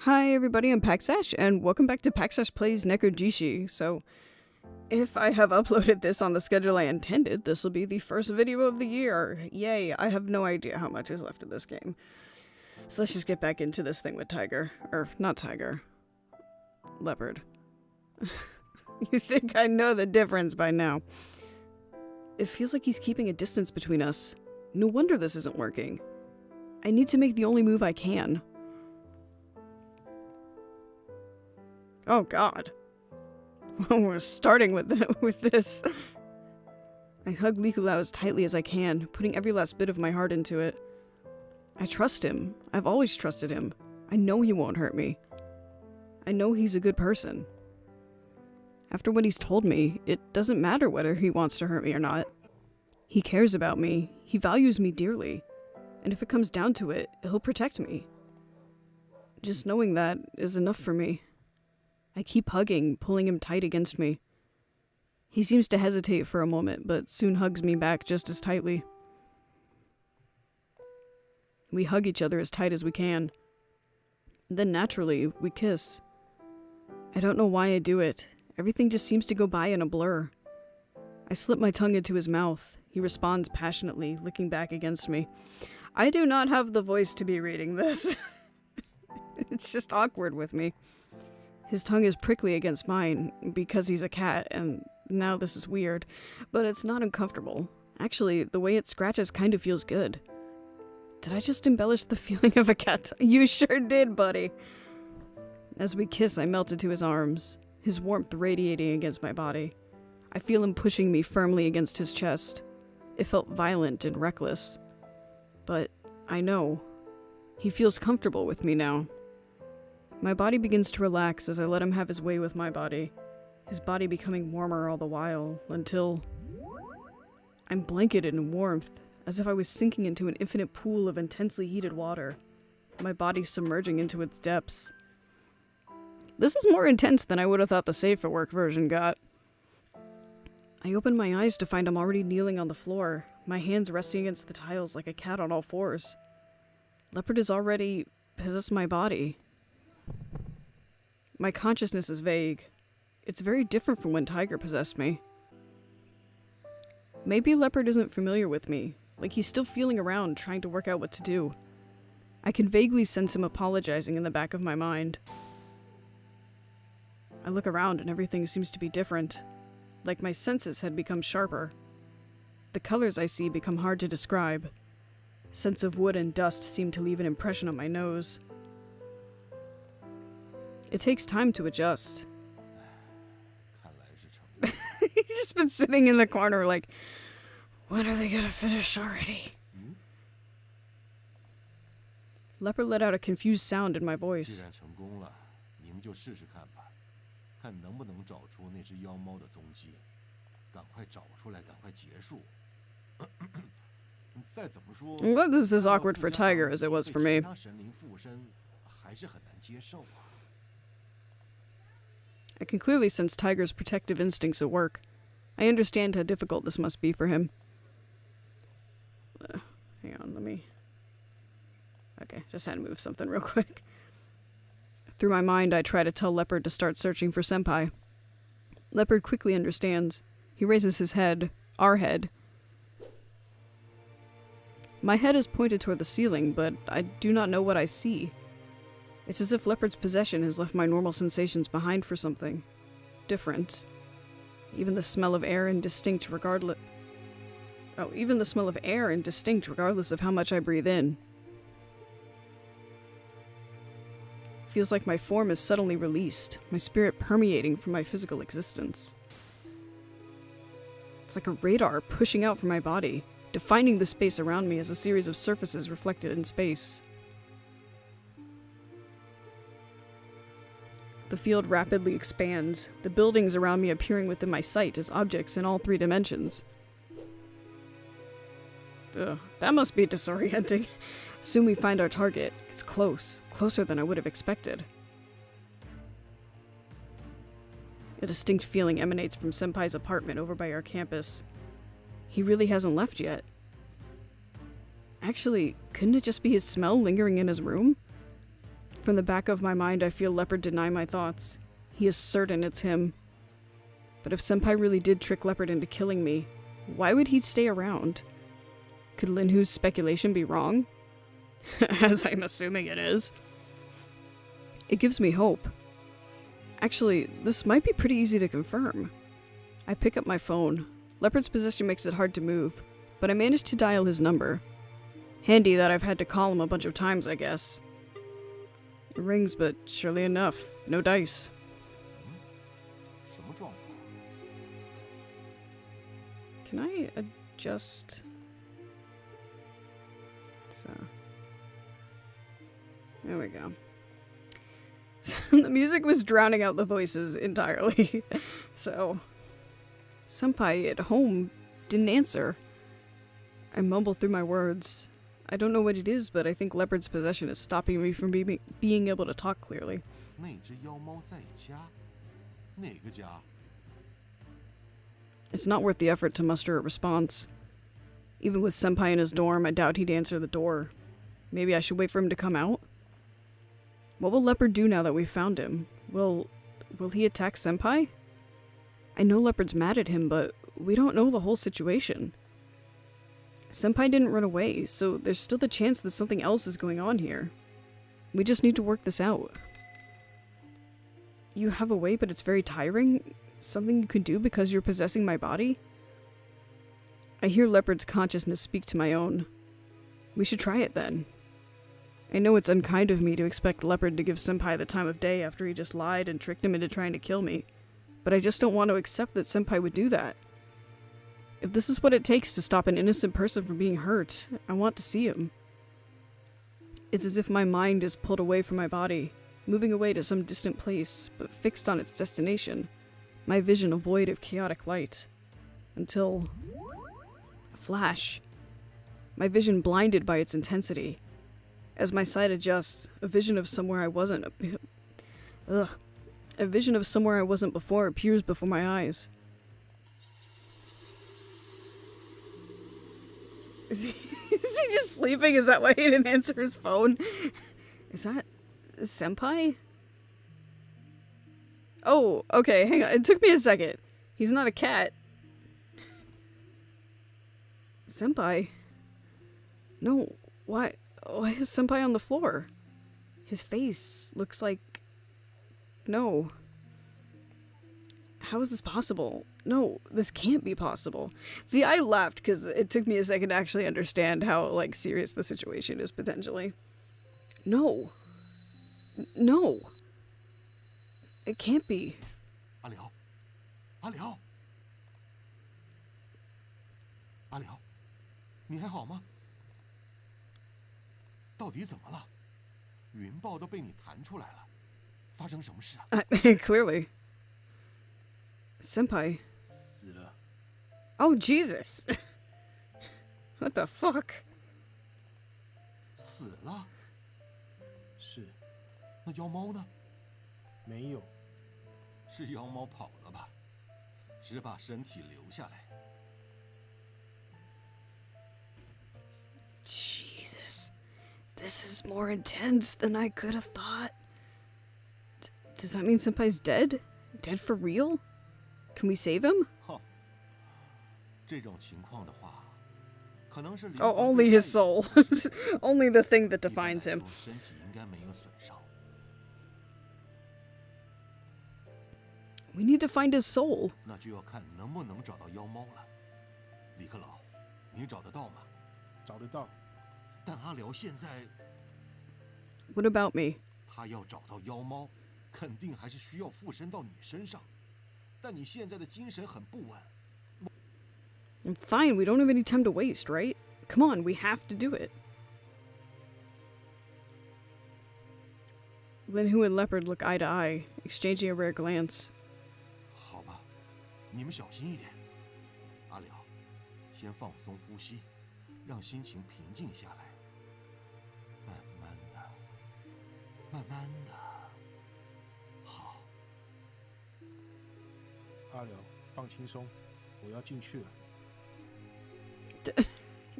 Hi everybody, I'm Paxash, and welcome back to Paxash Plays Nekojishi. So, if I have uploaded this on the schedule I intended, this will be the first video of the year. Yay, I have no idea how much is left of this game. So let's just get back into this thing with Tiger. Or, not Tiger. Leopard. You think I know the difference by now. It feels like he's keeping a distance between us. No wonder this isn't working. I need to make the only move I can. Oh god. We're starting with this. I hug Likulao as tightly as I can, putting every last bit of my heart into it. I trust him. I've always trusted him. I know he won't hurt me. I know he's a good person. After what he's told me, it doesn't matter whether he wants to hurt me or not. He cares about me. He values me dearly. And if it comes down to it, he'll protect me. Just knowing that is enough for me. I keep hugging, pulling him tight against me. He seems to hesitate for a moment, but soon hugs me back just as tightly. We hug each other as tight as we can. Then naturally, we kiss. I don't know why I do it. Everything just seems to go by in a blur. I slip my tongue into his mouth. He responds passionately, licking back against me. I do not have the voice to be reading this. It's just awkward with me. His tongue is prickly against mine because he's a cat, and now this is weird, but it's not uncomfortable. Actually, the way it scratches kind of feels good. Did I just embellish the feeling of a cat? You sure did, buddy. As we kiss, I melt into his arms, his warmth radiating against my body. I feel him pushing me firmly against his chest. It felt violent and reckless. But I know. He feels comfortable with me now. My body begins to relax as I let him have his way with my body, his body becoming warmer all the while, until I'm blanketed in warmth, as if I was sinking into an infinite pool of intensely heated water, my body submerging into its depths. This is more intense than I would have thought the safe for work version got. I open my eyes to find I'm already kneeling on the floor, my hands resting against the tiles like a cat on all fours. Leopard has already possessed my body. My consciousness is vague. It's very different from when Tiger possessed me. Maybe Leopard isn't familiar with me, like he's still feeling around trying to work out what to do. I can vaguely sense him apologizing in the back of my mind. I look around and everything seems to be different, like my senses had become sharper. The colors I see become hard to describe. Scents of wood and dust seem to leave an impression on my nose. It takes time to adjust. He's just been sitting in the corner like, when are they gonna finish already? Leopard let out a confused sound in my voice. I'm glad this is as awkward for Tiger as it was for me. I can clearly sense Tiger's protective instincts at work. I understand how difficult this must be for him. Hang on, let me... Okay, just had to move something real quick. Through my mind, I try to tell Leopard to start searching for Senpai. Leopard quickly understands. He raises his head, our head. My head is pointed toward the ceiling, but I do not know what I see. It's as if Leopard's possession has left my normal sensations behind for something different. Even the smell of air indistinct regardless... even the smell of air indistinct regardless of how much I breathe in. Feels like my form is suddenly released, my spirit permeating from my physical existence. It's like a radar pushing out from my body, defining the space around me as a series of surfaces reflected in space. The field rapidly expands, the buildings around me appearing within my sight as objects in all 3 dimensions. Ugh, that must be disorienting. Soon we find our target. It's close, closer than I would have expected. A distinct feeling emanates from Senpai's apartment over by our campus. He really hasn't left yet. Actually, couldn't it just be his smell lingering in his room? From the back of my mind, I feel Leopard deny my thoughts. He is certain it's him. But if Senpai really did trick Leopard into killing me, why would he stay around? Could Linhu's speculation be wrong? As I'm assuming it is. It gives me hope. Actually, this might be pretty easy to confirm. I pick up my phone. Leopard's position makes it hard to move, but I managed to dial his number. Handy that I've had to call him a bunch of times, I guess. It rings, but surely enough, no dice. Can I adjust? So, there we go. The music was drowning out the voices entirely. So, Senpai at home didn't answer. I mumble through my words. I don't know what it is, but I think Leopard's possession is stopping me from being able to talk clearly. It's not worth the effort to muster a response. Even with Senpai in his dorm, I doubt he'd answer the door. Maybe I should wait for him to come out? What will Leopard do now that we've found him? Will he attack Senpai? I know Leopard's mad at him, but we don't know the whole situation. Senpai didn't run away, so there's still the chance that something else is going on here. We just need to work this out. You have a way, but it's very tiring? Something you can do because you're possessing my body? I hear Leopard's consciousness speak to my own. We should try it then. I know it's unkind of me to expect Leopard to give Senpai the time of day after he just lied and tricked him into trying to kill me, but I just don't want to accept that Senpai would do that. If this is what it takes to stop an innocent person from being hurt, I want to see him. It's as if my mind is pulled away from my body, moving away to some distant place, but fixed on its destination, my vision a void of chaotic light. Until... a flash. My vision blinded by its intensity. As my sight adjusts, a vision of somewhere I wasn't... A vision of somewhere I wasn't before appears before my eyes. Is he just sleeping? Is that why he didn't answer his phone? Is that Senpai? Oh, okay, hang on. It took me a second. He's not a cat. Senpai? No, why is Senpai on the floor? His face looks like... No. How is this possible? No, this can't be possible. See, I laughed because it took me a second to actually understand how, like, serious the situation is potentially. No. No. It can't be. 阿辽，阿辽，阿辽，你还好吗？到底怎么了？云豹都被你弹出来了，发生什么事啊？ Clearly. Senpai. 死了。 Oh, Jesus. What the fuck? 死了？是。那妖猫呢？没有。是妖猫跑了吧？只把身体留下来。 Jesus. This is more intense than I could have thought. Does that mean Senpai's dead? Dead for real? Can we save him? 这种情况的话，可能是 Oh, only his soul. Only the thing that defines him. 身体应该没有损伤。 We need to find his soul. 那就要看能不能找到妖猫了。李克劳，你找得到吗？找得到。但阿辽现在， What about me? 他要找到妖猫，肯定还是需要附身到你身上。但你现在的精神很不稳。 Fine, we don't have any time to waste, right? Come on, we have to do it. Linhu and Leopard look eye to eye, exchanging a rare glance. 好吧，你们小心一点。阿辽，先放松呼吸，让心情平静下来。慢慢的，慢慢的。好。阿辽，放轻松，我要进去了。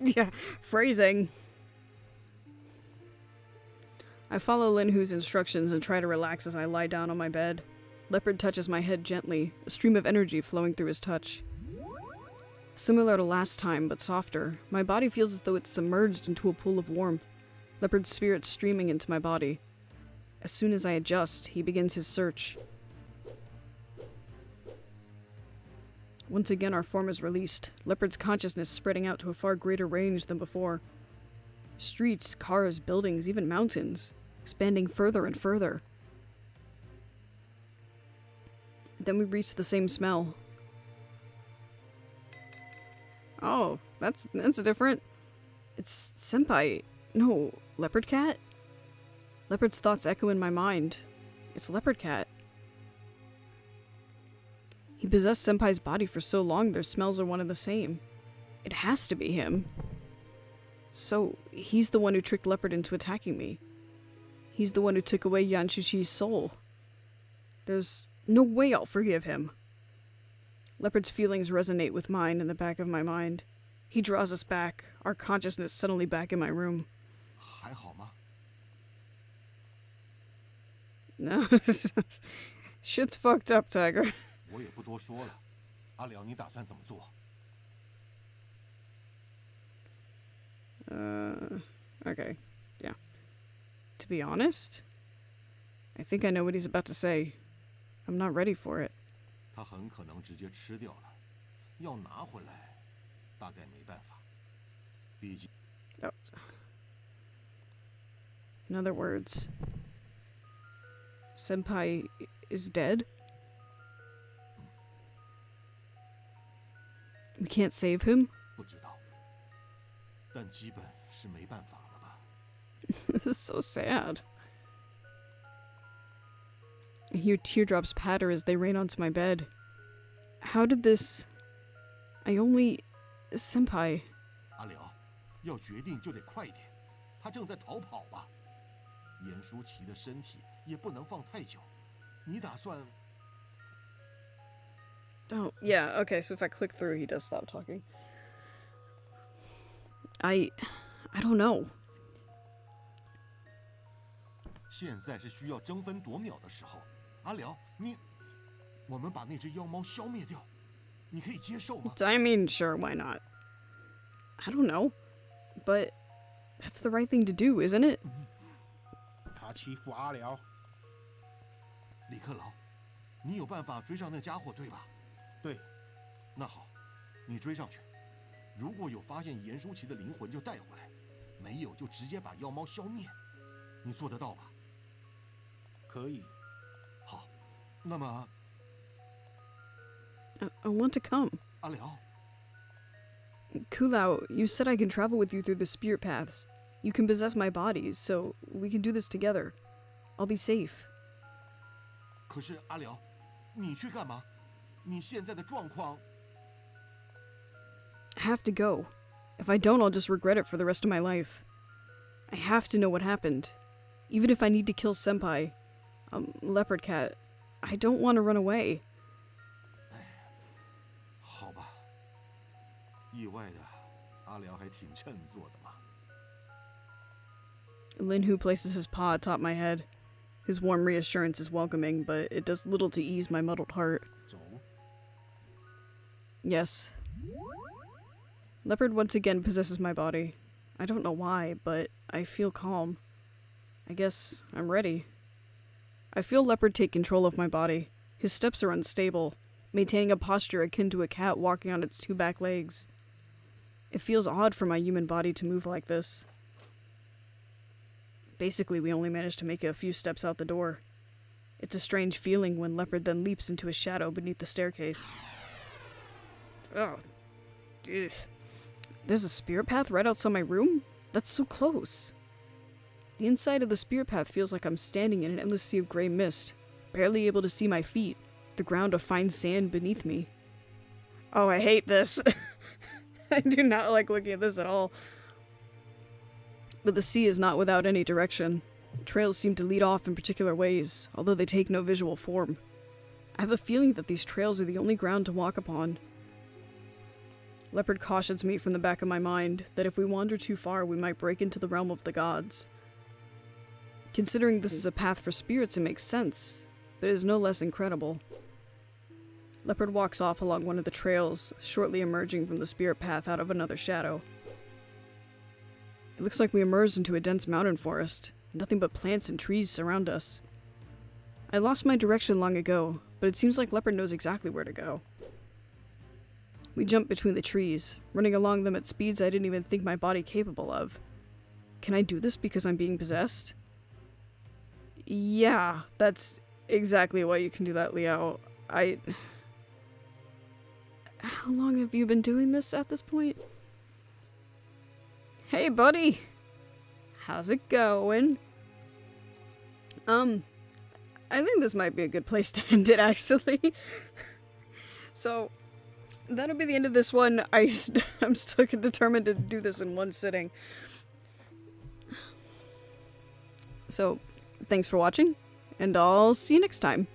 Yeah, phrasing. I follow Linhu's instructions and try to relax as I lie down on my bed. Leopard touches my head gently, a stream of energy flowing through his touch. Similar to last time, but softer, my body feels as though it's submerged into a pool of warmth, Leopard's spirit streaming into my body. As soon as I adjust, he begins his search. Once again, our form is released, Leopard's consciousness spreading out to a far greater range than before. Streets, cars, buildings, even mountains, expanding further and further. Then we reach the same smell. Oh, that's different. It's Senpai. No, Leopard Cat? Leopard's thoughts echo in my mind. It's Leopard Cat. He possessed Senpai's body for so long their smells are one and the same. It has to be him. So, he's the one who tricked Leopard into attacking me. He's the one who took away Yanshushi's soul. There's no way I'll forgive him. Leopard's feelings resonate with mine in the back of my mind. He draws us back, our consciousness suddenly back in my room. 还好吗？ No, shit's fucked up, Tiger. 我也不多说了。阿辽，你打算怎么做？ Okay, yeah. To be honest, I think I know what he's about to say. I'm not ready for it. 他很可能直接吃掉了，要拿回来，大概没办法。毕竟， Oh. In other words, Senpai is dead? We can't save him? 不知道，但基本是没办法了吧？ This is so sad. I hear teardrops patter as they rain onto my bed. How did this... Senpai... 阿辽，要决定就得快点，他正在逃跑吧？严舒淇的身体也不能放太久，你打算？ Oh, yeah, okay, so if I click through, he does stop talking. I don't know. 现在是需要争分夺秒的时候，阿辽，我们把那只妖猫消灭掉，你可以接受吗？ I mean, sure, why not? I don't know. But that's the right thing to do, isn't it? 他欺负阿辽，李克劳，你有办法追上那家伙，对吧？ 对， 那好，你追上去。如果有发现严舒淇的灵魂，就带回来；没有，就直接把妖猫消灭。你做得到吧？ 可以。 好，那么 I want to come. 阿辽， Kulao, you said I can travel with you through the spirit paths. You can possess my bodies, so we can do this together. I'll be safe. 可是阿辽，你去干嘛？你现在的状况…… I have to go. If I don't, I'll just regret it for the rest of my life. I have to know what happened. Even if I need to kill Senpai, Leopard Cat, I don't want to run away. 好吧，意外的，阿辽还挺振作的嘛。 Linhu places his paw atop my head. His warm reassurance is welcoming, but it does little to ease my muddled heart. 走， Yes. Leopard once again possesses my body. I don't know why, but I feel calm. I guess I'm ready. I feel Leopard take control of my body. His steps are unstable, maintaining a posture akin to a cat walking on its two back legs. It feels odd for my human body to move like this. Basically, we only managed to make a few steps out the door. It's a strange feeling when Leopard then leaps into a shadow beneath the staircase. Oh. Ugh. There's a spirit path right outside my room? That's so close. The inside of the spirit path feels like I'm standing in an endless sea of gray mist, barely able to see my feet, the ground of fine sand beneath me. Oh, I hate this. I do not like looking at this at all. But the sea is not without any direction. Trails seem to lead off in particular ways, although they take no visual form. I have a feeling that these trails are the only ground to walk upon. Leopard cautions me from the back of my mind that if we wander too far, we might break into the realm of the gods. Considering this is a path for spirits, it makes sense, but it is no less incredible. Leopard walks off along one of the trails, shortly emerging from the spirit path out of another shadow. It looks like we emerged into a dense mountain forest. Nothing but plants and trees surround us. I lost my direction long ago, but it seems like Leopard knows exactly where to go. We jump between the trees, running along them at speeds I didn't even think my body capable of. Can I do this because I'm being possessed? Yeah, that's exactly why you can do that, Leo. How long have you been doing this at this point? Hey, buddy! How's it going? I think this might be a good place to end it, actually. So, that'll be the end of this one. I'm still determined to do this in one sitting. So, thanks for watching, and I'll see you next time.